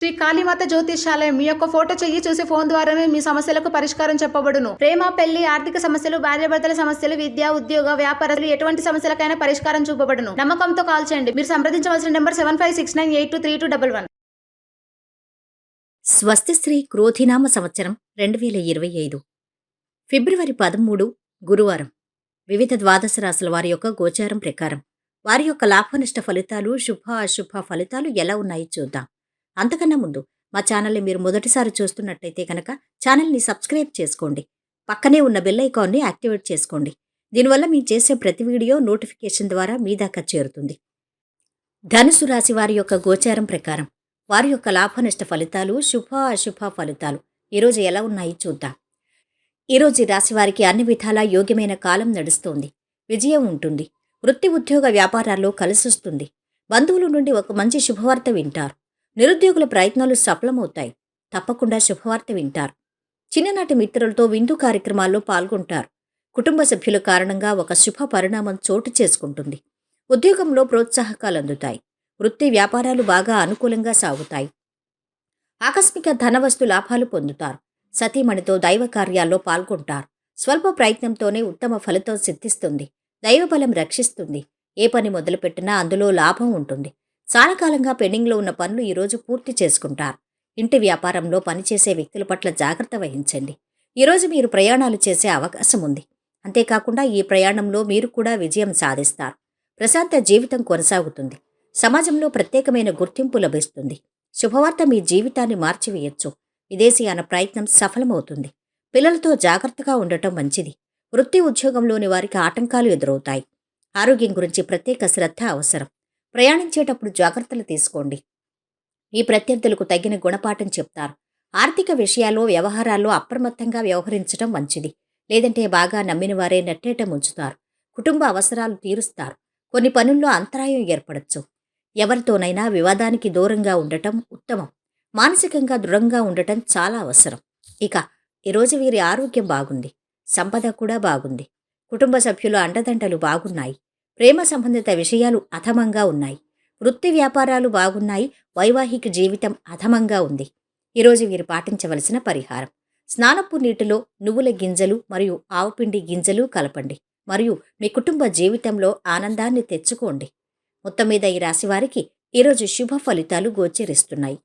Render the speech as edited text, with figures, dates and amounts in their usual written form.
శ్రీ కాళీమాత జ్యోతిష్యాలయం మీ యొక్క ఫోటో చెయ్యి చూసి ఫోన్ ద్వారానే మీ సమస్యలకు పరిష్కారం చెప్పబడును. ప్రేమ, పెళ్లి, ఆర్థిక సమస్యలు, భార్యాభర్తల సమస్యలు, విద్య, ఉద్యోగ, వ్యాపారాలు ఎటువంటి సమస్యలకైనా పరిష్కారం చూపబడును. నమ్మకంతో కాల్ చేయండి. మీరు సంప్రదించవలసిన నెంబర్ 7569823211. స్వస్తిశ్రీ క్రోధినామ సంవత్సరం 2025 ఫిబ్రవరి 13 గురువారం. వివిధ ద్వాదశ రాశుల వారి యొక్క గోచారం ప్రకారం వారి యొక్క లాభనిష్ట ఫలితాలు, శుభ అశుభ ఫలితాలు ఎలా ఉన్నాయో చూద్దాం. అంతకన్నా ముందు మా ఛానల్ని మీరు మొదటిసారి చూస్తున్నట్టయితే కనుక ఛానల్ని సబ్స్క్రైబ్ చేసుకోండి. పక్కనే ఉన్న బెల్ ఐకాన్ని యాక్టివేట్ చేసుకోండి. దీనివల్ల మేము చేసే ప్రతి వీడియో నోటిఫికేషన్ ద్వారా మీ దాకా చేరుతుంది. ధనుసు రాశి వారి యొక్క గోచారం ప్రకారం వారి యొక్క లాభనష్ట ఫలితాలు, శుభ అశుభ ఫలితాలు ఈరోజు ఎలా ఉన్నాయి చూద్దాం. ఈరోజు ఈ రాశి వారికి అన్ని విధాలా యోగ్యమైన కాలం నడుస్తోంది. విజయం ఉంటుంది. వృత్తి, ఉద్యోగ, వ్యాపారాల్లో కలిసొస్తుంది. బంధువుల నుండి ఒక మంచి శుభవార్త వింటారు. నిరుద్యోగుల ప్రయత్నాలు సఫలమవుతాయి. తప్పకుండా శుభవార్త వింటారు. చిన్ననాటి మిత్రులతో విందు కార్యక్రమాల్లో పాల్గొంటారు. కుటుంబ సభ్యుల కారణంగా ఒక శుభ పరిణామం చోటు చేసుకుంటుంది. ఉద్యోగంలో ప్రోత్సాహకాలు అందుతాయి. వృత్తి, వ్యాపారాలు బాగా అనుకూలంగా సాగుతాయి. ఆకస్మిక ధనవస్తు లాభాలు పొందుతారు. సతీమణితో దైవ కార్యాల్లో పాల్గొంటారు. స్వల్ప ప్రయత్నంతోనే ఉత్తమ ఫలితం సిద్ధిస్తుంది. దైవబలం రక్షిస్తుంది. ఏ పని మొదలుపెట్టినా అందులో లాభం ఉంటుంది. చాలా కాలంగా పెండింగ్లో ఉన్న పనులు ఈరోజు పూర్తి చేసుకుంటారు. ఇంటి వ్యాపారంలో పనిచేసే వ్యక్తుల పట్ల జాగ్రత్త వహించండి. ఈరోజు మీరు ప్రయాణాలు చేసే అవకాశం ఉంది. అంతేకాకుండా ఈ ప్రయాణంలో మీరు కూడా విజయం సాధిస్తారు. ప్రశాంత జీవితం కొనసాగుతుంది. సమాజంలో ప్రత్యేకమైన గుర్తింపు లభిస్తుంది. శుభవార్త మీ జీవితాన్ని మార్చివేయొచ్చు. విదేశీయాన ప్రయత్నం సఫలమవుతుంది. పిల్లలతో జాగ్రత్తగా ఉండటం మంచిది. వృత్తి, ఉద్యోగంలోని వారికి ఆటంకాలు ఎదురవుతాయి. ఆరోగ్యం గురించి ప్రత్యేక శ్రద్ధ అవసరం. ప్రయాణించేటప్పుడు జాగ్రత్తలు తీసుకోండి. ఈ ప్రత్యర్థులకు తగిన గుణపాఠం చెప్తారు. ఆర్థిక విషయాల్లో, వ్యవహారాల్లో అప్రమత్తంగా వ్యవహరించడం మంచిది. లేదంటే బాగా నమ్మిన వారే నెట్టేట ముంచుతారు. కుటుంబ అవసరాలు తీరుస్తారు. కొన్ని పనుల్లో అంతరాయం ఏర్పడచ్చు. ఎవరితోనైనా వివాదానికి దూరంగా ఉండటం ఉత్తమం. మానసికంగా దృఢంగా ఉండటం చాలా అవసరం. ఇక ఈరోజు వీరి ఆరోగ్యం బాగుంది. సంపద కూడా బాగుంది. కుటుంబ సభ్యుల అండదండలు బాగున్నాయి. ప్రేమ సంబంధిత విషయాలు అధమంగా ఉన్నాయి. వృత్తి, వ్యాపారాలు బాగున్నాయి. వైవాహిక జీవితం అధమంగా ఉంది. ఈరోజు వీరు పాటించవలసిన పరిహారం: స్నానపు నీటిలో నువ్వుల గింజలు మరియు ఆవుపిండి గింజలు కలపండి మరియు మీ కుటుంబ జీవితంలో ఆనందాన్ని తెచ్చుకోండి. మొత్తం మీద ఈ రాశి వారికి ఈరోజు శుభ ఫలితాలు గోచరిస్తున్నాయి.